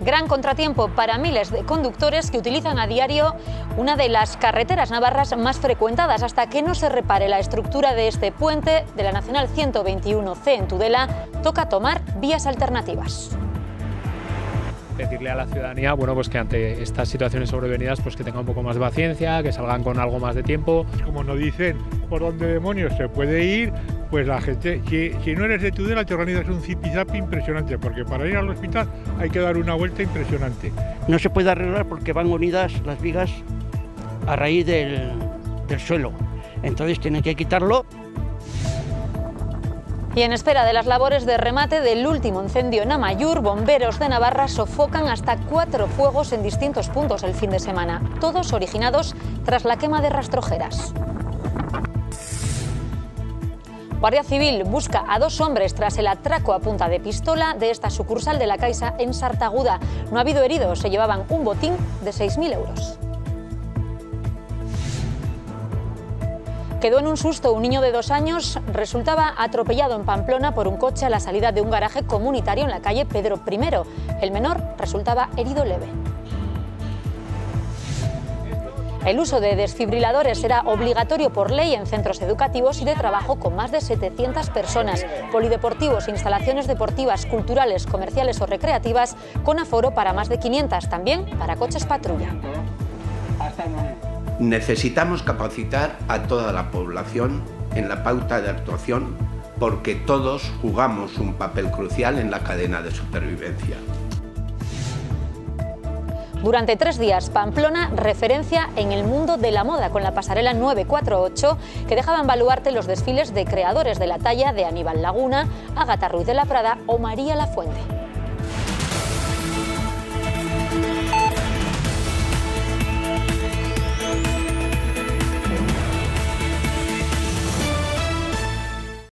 Gran contratiempo para miles de conductores que utilizan a diario una de las carreteras navarras más frecuentadas. Hasta que no se repare la estructura de este puente de la Nacional 121C en Tudela, toca tomar vías alternativas. Pedirle a la ciudadanía, bueno, pues que ante estas situaciones sobrevenidas, pues que tenga un poco más de paciencia, que salgan con algo más de tiempo. Como nos dicen por dónde demonios se puede ir, pues la gente, si no eres de Tudela, te organizas un zipizapi impresionante, porque para ir al hospital hay que dar una vuelta impresionante. No se puede arreglar porque van unidas las vigas a raíz del suelo, entonces tienen que quitarlo. Y en espera de las labores de remate del último incendio en Amaiur, bomberos de Navarra sofocan hasta 4 fuegos en distintos puntos el fin de semana, todos originados tras la quema de rastrojeras. Guardia Civil busca a 2 hombres tras el atraco a punta de pistola de esta sucursal de la Caixa en Sartaguda. No ha habido heridos, se llevaban un botín de 6.000 euros. Quedó en un susto un niño de 2 años, resultaba atropellado en Pamplona por un coche a la salida de un garaje comunitario en la calle Pedro I. El menor resultaba herido leve. El uso de desfibriladores será obligatorio por ley en centros educativos y de trabajo con más de 700 personas, polideportivos, instalaciones deportivas, culturales, comerciales o recreativas, con aforo para más de 500, también para coches patrulla. Necesitamos capacitar a toda la población en la pauta de actuación porque todos jugamos un papel crucial en la cadena de supervivencia. Durante 3 días, Pamplona, referencia en el mundo de la moda, con la pasarela 948, que dejaba en baluarte los desfiles de creadores de la talla de Aníbal Laguna, Ágata Ruiz de la Prada o María Lafuente.